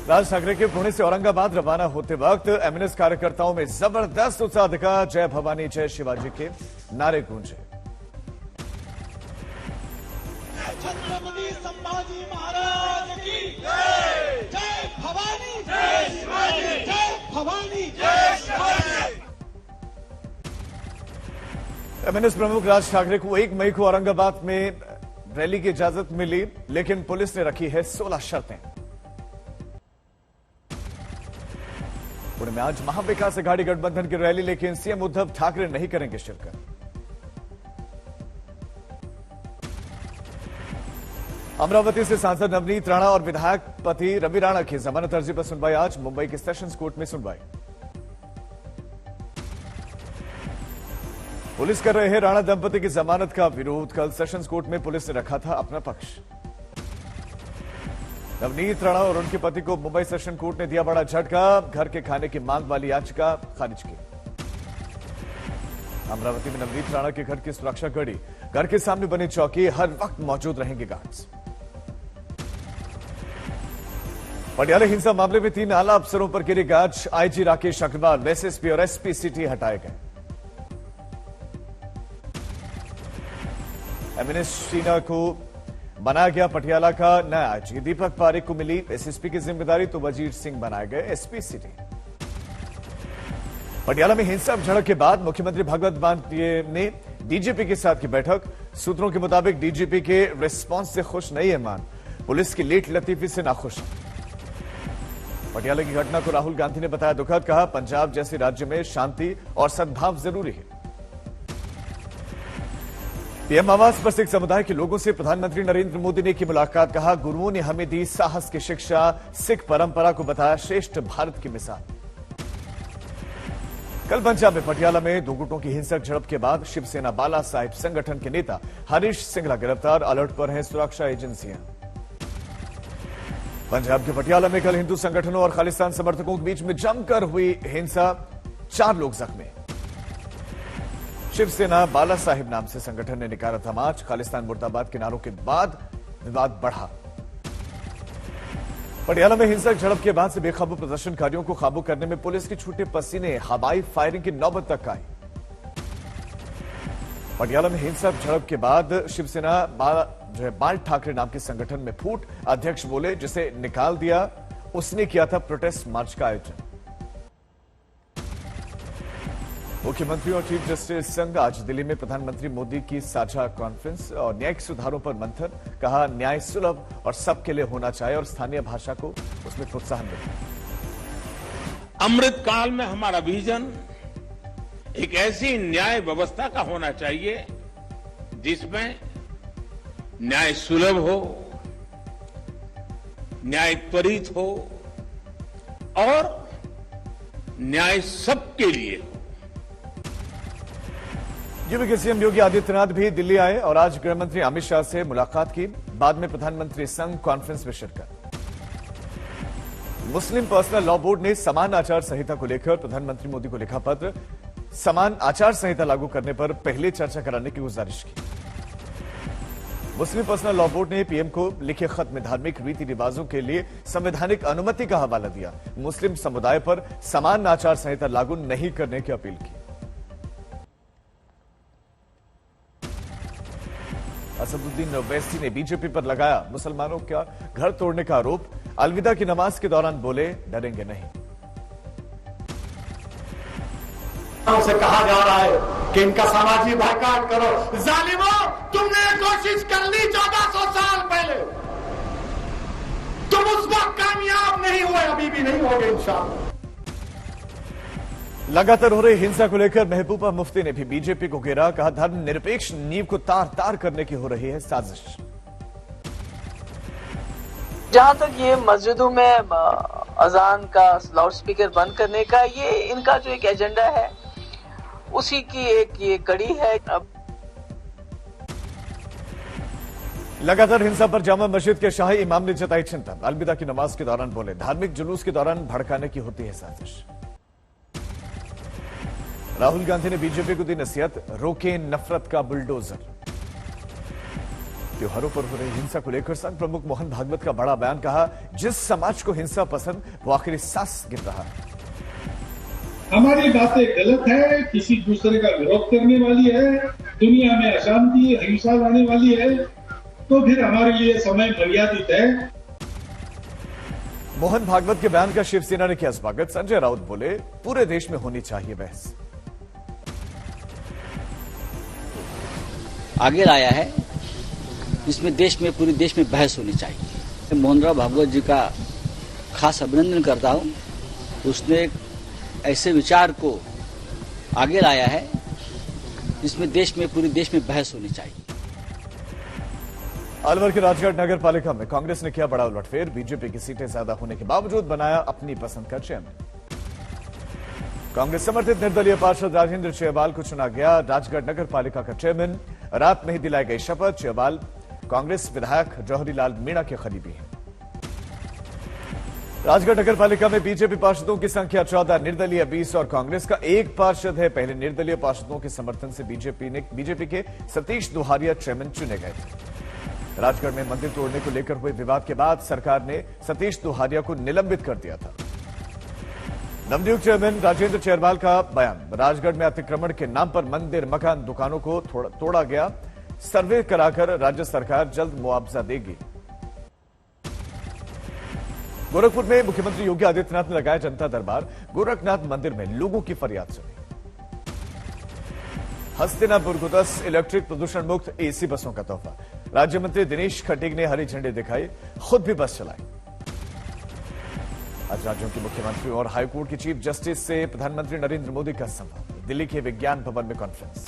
राज ठाकरे के पुणे से औरंगाबाद रवाना होते वक्त एमएनएस कार्यकर्ताओं में जबरदस्त उत्साह दिखा। जय भवानी जय शिवाजी के नारे गूंजे। छत्रपति संभाजी महाराज की जय। जय भवानी जय शिवाजी। जय भवानी जय शिवाजी। एमएनएस प्रमुख राज ठाकरे को 1 मई को औरंगाबाद में रैली की इजाजत मिली, लेकिन पुलिस ने रखी है 16 शर्तें। पुणे में आज महाविकास अघाड़ी गठबंधन की रैली, लेकिन सीएम उद्धव ठाकरे नहीं करेंगे शिरकत। अमरावती से सांसद नवनीत राणा और विधायक पति रवि राणा की जमानत अर्जी पर सुनवाई आज। मुंबई के सेशंस कोर्ट में सुनवाई। पुलिस कर रहे हैं राणा दंपति की जमानत का विरोध। कल सेशंस कोर्ट में पुलिस ने रखा था अपना पक्ष। नवनीत राणा और उनके पति को मुंबई सेशन कोर्ट ने दिया बड़ा झटका। घर के खाने की मांग वाली याचिका खारिज की। अमरावती में नवनीत राणा के घर की सुरक्षा कड़ी। घर के सामने बनी चौकी, हर वक्त मौजूद रहेंगे गार्ड्स। पटियाला हिंसा मामले में 3 आला अफसरों पर गिरी गाज। आईजी राकेश अग्रवाल, एसएसपी और एसपी सिटी हटाए गए। एमएनएस शीना को बनाया गया पटियाला का नया आईजी। दीपक पारेख को मिली एसएसपी की जिम्मेदारी, तो वजीर सिंह बनाए गए एसपी सिटी। पटियाला में हिंसक झड़प के बाद मुख्यमंत्री भगवत मान ने डीजीपी के साथ की बैठक। सूत्रों के मुताबिक डीजीपी के रिस्पांस से खुश नहीं है मान, पुलिस की लेट लतीफी से नाखुश। पटियाला की घटना को राहुल गांधी ने बताया दुखद। कहा पंजाब जैसे राज्य में शांति और सद्भाव जरूरी है। पीएम आवास पर सिख समुदाय के लोगों से प्रधानमंत्री नरेंद्र मोदी ने की मुलाकात। कहा गुरुओं ने हमें दी साहस की शिक्षा, सिख परंपरा को बताया श्रेष्ठ भारत की मिसाल। कल पंजाब में पटियाला में 2 गुटों की हिंसक झड़प के बाद शिवसेना बाला साहिब संगठन के नेता हरीश सिंगला गिरफ्तार। अलर्ट पर हैं सुरक्षा एजेंसियां। पंजाब के पटियाला में कल हिंदू संगठनों और खालिस्तान समर्थकों के बीच में जमकर हुई हिंसा, 4 लोग जख्मी। शिवसेना बाला साहिब नाम से संगठन ने निकाला था मार्च। खालिस्तान मुर्दाबाद के नारों के बाद विवाद बढ़ा। पटियाला में हिंसक झड़प के बाद से बेकाबू प्रदर्शनकारियों को काबू करने में पुलिस के छूटे पसीने, हवाई फायरिंग की नौबत तक आई। पटियाला में हिंसक झड़प के बाद शिवसेना बाल ठाकरे नाम के संगठन में फूट। अध्यक्ष बोले जिसे निकाल दिया उसने किया था प्रोटेस्ट मार्च का आयोजन। मुख्यमंत्री और चीफ जस्टिस संघ आज दिल्ली में प्रधानमंत्री मोदी की साझा कॉन्फ्रेंस और न्यायिक सुधारों पर मंथन। कहा न्याय सुलभ और सबके लिए होना चाहिए और स्थानीय भाषा को उसमें प्रोत्साहन मिले। अमृत काल में हमारा विजन एक ऐसी न्याय व्यवस्था का होना चाहिए जिसमें न्याय सुलभ हो, न्याय त्वरित हो और न्याय सबके लिए हो। यूपी के सीएम योगी आदित्यनाथ भी दिल्ली आए और आज गृहमंत्री अमित शाह से मुलाकात की। बाद में प्रधानमंत्री संघ कॉन्फ्रेंस में शिरकत। मुस्लिम पर्सनल लॉ बोर्ड ने समान आचार संहिता को लेकर प्रधानमंत्री मोदी को लिखा पत्र। समान आचार संहिता लागू करने पर पहले चर्चा कराने की गुजारिश की। मुस्लिम पर्सनल लॉ बोर्ड ने पीएम को लिखे खत में धार्मिक रीति रिवाजों के लिए संवैधानिक अनुमति का हवाला दिया। मुस्लिम समुदाय पर समान आचार संहिता लागू नहीं करने की अपील की। असदुद्दीन ओवैसी ने बीजेपी पर लगाया मुसलमानों का घर तोड़ने का आरोप। अलविदा की नमाज के दौरान बोले डरेंगे नहीं। से कहा जा रहा है कि इनका सामाजिक बाइकाट करो। जालिमों, तुमने कोशिश कर ली 1400 साल पहले, तुम उस वक्त कामयाब नहीं हुए, अभी भी नहीं होगे इंशाअल्लाह। लगातार हो रही हिंसा को लेकर महबूबा मुफ्ती ने भी बीजेपी को घेरा। कहा धर्मनिरपेक्ष नींव को तार तार करने की हो रही है साजिश। जहां तक ये मस्जिदों में अजान का लाउड स्पीकर बंद करने का ये इनका जो एक एजेंडा है उसी की एक ये कड़ी है। अब लगातार हिंसा पर जामा मस्जिद के शाही इमाम ने जताई चिंता। अलविदा की नमाज के दौरान बोले धार्मिक जुलूस के दौरान भड़काने की होती है साजिश। राहुल गांधी ने बीजेपी को दी नसीहत, रोके नफरत का बुलडोजर। त्योहारों पर हो रही हिंसा को लेकर संघ प्रमुख मोहन भागवत का बड़ा बयान, कहा जिस समाज को हिंसा पसंद वो आखिरी सांस गिर रहा है। हमारी बातें गलत है, किसी दूसरे का विरोध करने वाली है, दुनिया में अशांति हिंसा लाने वाली है, तो फिर हमारे लिए समय मर्यादित है। मोहन भागवत के बयान का शिवसेना ने किया स्वागत। संजय राउत बोले पूरे देश में होनी चाहिए बहस। आगे लाया है इसमें पूरे देश में बहस होनी चाहिए। मोहन राव भागवत जी का खास अभिनंदन करता हूं, उसने ऐसे विचार को आगे लाया है जिसमें पूरे देश में बहस होनी चाहिए। अलवर के राजगढ़ नगर पालिका में कांग्रेस ने किया बड़ा उलटफेर। बीजेपी की सीटें ज्यादा होने के बावजूद बनाया अपनी पसंद का चेयरमैन। कांग्रेस समर्थित निर्दलीय पार्षद राजेंद्र चेयरवाल को चुना गया राजगढ़ नगर पालिका का चेयरमैन। रात में ही दिलाई गई शपथ। चेयरवाल कांग्रेस विधायक जौहरी लाल मीणा के करीबी हैं। राजगढ़ नगर पालिका में बीजेपी पार्षदों की संख्या 14, निर्दलीय 20 और कांग्रेस का 1 पार्षद है। पहले निर्दलीय पार्षदों के समर्थन से बीजेपी के सतीश दुहारिया चेयरमैन चुने गए थे। राजगढ़ में मंदिर तोड़ने को लेकर हुए विवाद के बाद सरकार ने सतीश दुहारिया को निलंबित कर दिया था। नवनियुक्त चेयरमैन राजेंद्र चेयरवाल का बयान, राजगढ़ में अतिक्रमण के नाम पर मंदिर, मकान, दुकानों को तोड़ा गया। सर्वे कराकर राज्य सरकार जल्द मुआवजा देगी। गोरखपुर में मुख्यमंत्री योगी आदित्यनाथ ने लगाया जनता दरबार। गोरखनाथ मंदिर में लोगों की फरियाद सुनी। हस्तिनापुर को 10 इलेक्ट्रिक प्रदूषण मुक्त एसी बसों का तोहफा। राज्य मंत्री दिनेश खटीक ने हरी झंडी दिखाई, खुद भी बस चलाई। आज राज्यों के मुख्यमंत्री और हाईकोर्ट की चीफ जस्टिस से प्रधानमंत्री नरेंद्र मोदी का संवाद। दिल्ली के विज्ञान भवन में कॉन्फ्रेंस।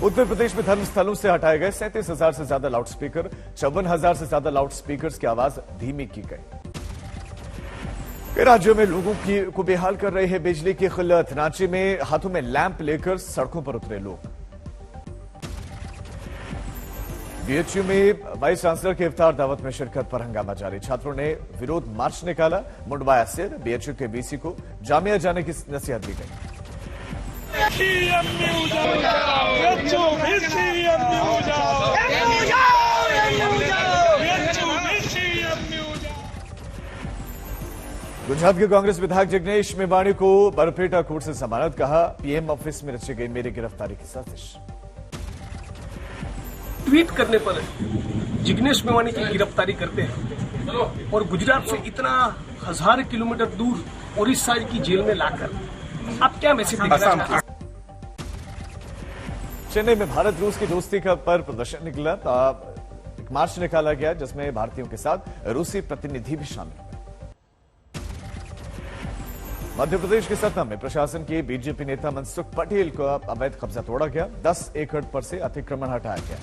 उत्तर प्रदेश में धर्म स्थलों से हटाए गए 37,000 से ज्यादा लाउडस्पीकर। 54,000 से ज्यादा लाउडस्पीकर्स की आवाज धीमी की गई। कई राज्यों में लोगों को बेहाल कर रही है बिजली की किल्लत। रांची में हाथों में लैंप लेकर सड़कों पर उतरे लोग। बीएचयू में वाइस चांसलर के इफ्तार दावत में शिरकत पर हंगामा जारी। छात्रों ने विरोध मार्च निकाला, मुंडवाया सिर। बीएचयू के वीसी को जामिया जाने की नसीहत दी गई। गुजरात के कांग्रेस विधायक जिग्नेश मेवाणी को बरपेटा कोर्ट से जमानत। कहा पीएम ऑफिस में रची गई मेरी गिरफ्तारी की साजिश। ट्वीट करने पर जिग्नेश मेवाणी की गिरफ्तारी करते हैं और गुजरात से इतना 1000 किलोमीटर दूर उड़ीसा की जेल में लाकर आप क्या मैसेज देना चाहते हैं? चेन्नई में भारत रूस की दोस्ती का पर प्रदर्शन निकला। एक मार्च निकाला गया जिसमें भारतीयों के साथ रूसी प्रतिनिधि भी शामिल हुए। मध्य प्रदेश के सतना में प्रशासन के बीजेपी नेता मनसुख पटेल को अवैध कब्जा तोड़ा गया। 10 एकड़ पर से अतिक्रमण हटाया गया।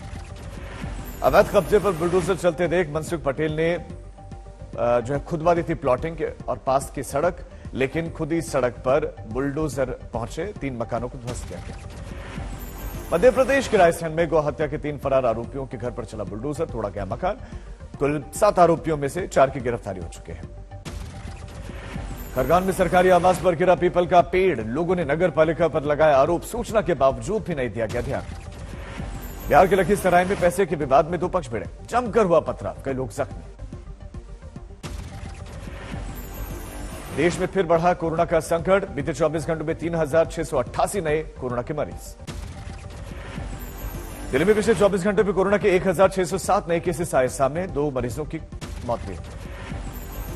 अवैध कब्जे पर बुलडोजर चलते देख मनसुख पटेल ने खुदवा दी थी प्लॉटिंग और पास की सड़क, लेकिन खुद ही सड़क पर बुलडोजर पहुंचे। 3 मकानों को ध्वस्त किया गया। मध्य प्रदेश के रायसेन में गौ हत्या के 3 फरार आरोपियों के घर पर चला बुलडोजर, तोड़ा गया मकान। कुल 7 आरोपियों में से 4 की गिरफ्तारी हो चुके हैं। खरगोन में सरकारी आवास पर गिरा पीपल का पेड़। लोगों ने नगर पालिका पर लगाया आरोप, सूचना के बावजूद भी नहीं दिया गया ध्यान। बिहार के लखीसराय में पैसे के विवाद में 2 पक्ष भिड़े, जमकर हुआ पथराव, कई लोग जख्मी। देश में फिर बढ़ा कोरोना का संकट। बीते 24 घंटों में 3,688 नए कोरोना के मरीज। दिल्ली में पिछले 24 घंटों में कोरोना के 1,607 नए केसेस आए सामने। 2 मरीजों की मौत हुई।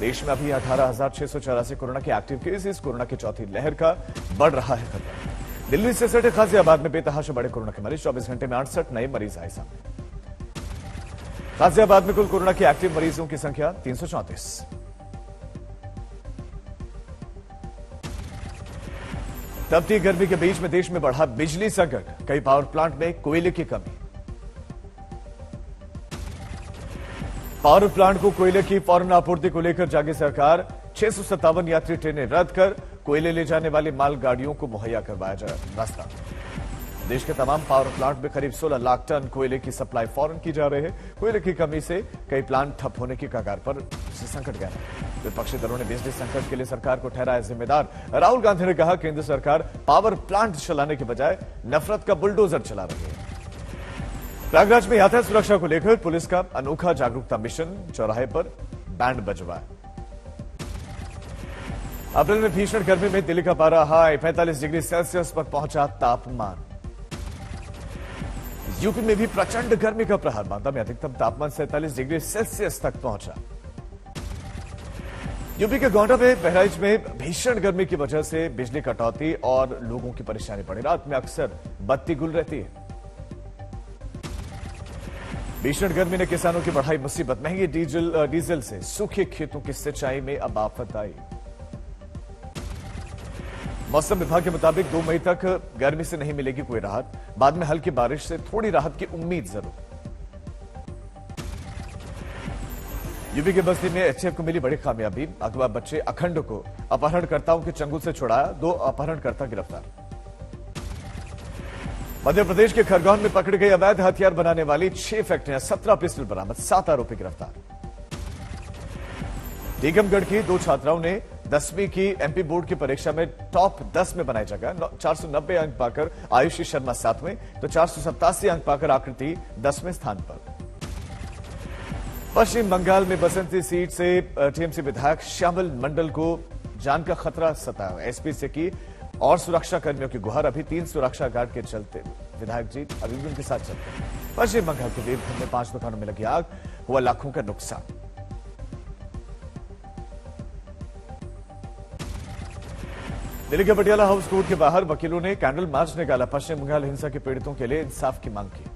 देश में अभी 18,684 कोरोना के एक्टिव केसेस। कोरोना की चौथी लहर का बढ़ रहा है खतरा। दिल्ली से सटे गाजियाबाद में बेतहाशा बढ़े कोरोना के मरीज। 24 घंटे में 68 नए मरीज आए सामने। गाजियाबाद में कुल कोरोना के एक्टिव मरीजों की संख्या 334। तपती गर्मी के बीच में देश में बढ़ा बिजली संकट। कई पावर प्लांट में कोयले की कमी। पावर प्लांट को कोयले की फौरन आपूर्ति को लेकर जागी सरकार। 657 यात्री ट्रेनें रद्द कर कोयले ले जाने वाली मालगाड़ियों को मुहैया करवाया जाए रास्ता। देश के तमाम पावर प्लांट में करीब 16 लाख टन कोयले की सप्लाई फौरन की जा रही है। कोयले की कमी से कई प्लांट ठप होने की कगार पर संकट गया है। विपक्षी दलों ने बिजली संकट के लिए सरकार को ठहराया जिम्मेदार। राहुल गांधी ने कहा केंद्र सरकार पावर प्लांट चलाने के बजाय नफरत का बुलडोजर चला रही है। प्रयागराज में यातायात सुरक्षा को लेकर पुलिस का अनोखा जागरूकता मिशन, चौराहे पर बैंड बजवाया। अप्रैल में भीषण गर्मी में दिल्ली का पारा हाई 45 डिग्री सेल्सियस पर पहुंचा तापमान। यूपी में भी प्रचंड गर्मी का प्रहार, बांदा में अधिकतम तापमान 47 डिग्री सेल्सियस तक पहुंचा। यूपी के गोंडा में बहराइच में भीषण गर्मी की वजह से बिजली कटौती और लोगों की परेशानी बढ़ी। रात में अक्सर बत्ती गुल रहती है। भीषण गर्मी ने किसानों की बढ़ाई मुसीबत, महंगी डीजल से सूखे खेतों की सिंचाई में अब आफत आई। मौसम विभाग के मुताबिक 2 मई तक गर्मी से नहीं मिलेगी कोई राहत, बाद में हल्की बारिश से थोड़ी राहत की उम्मीद जरूर। यूपी के बस्ती में एचएफ को मिली बड़ी कामयाबी, अगवा बच्चे अखंड को अपहरणकर्ताओं के चंगुल से छुड़ाया, 2 अपहरणकर्ता गिरफ्तार। मध्य प्रदेश के खरगोन में पकड़ी गई अवैध हथियार बनाने वाली 6 फैक्ट्रियां, 17 पिस्टल बरामद, 7 आरोपी गिरफ्तार। टीकमगढ़ की 2 छात्राओं ने 10वीं की एमपी बोर्ड की परीक्षा में टॉप 10 में बनाई जगह। 490 अंक पाकर आयुषी शर्मा 7वें तो 487 अंक पाकर आकृति 10वें स्थान पर। पश्चिम बंगाल में बसंती सीट से टीएमसी विधायक श्यामल मंडल को जान का खतरा सताया। एसपी से की और सुरक्षा कर्मियों की गुहार, अभी 3 सुरक्षा गार्ड के चलते विधायक जी अभी भी उनके साथ चलते हैं। पश्चिम बंगाल के देवघर में 5 दुकानों में लगी आग, हुआ लाखों का नुकसान। दिल्ली के पटियाला हाउस कोर्ट के बाहर वकीलों ने कैंडल मार्च निकाला, पश्चिम बंगाल हिंसा के पीड़ितों के लिए इंसाफ की मांग की।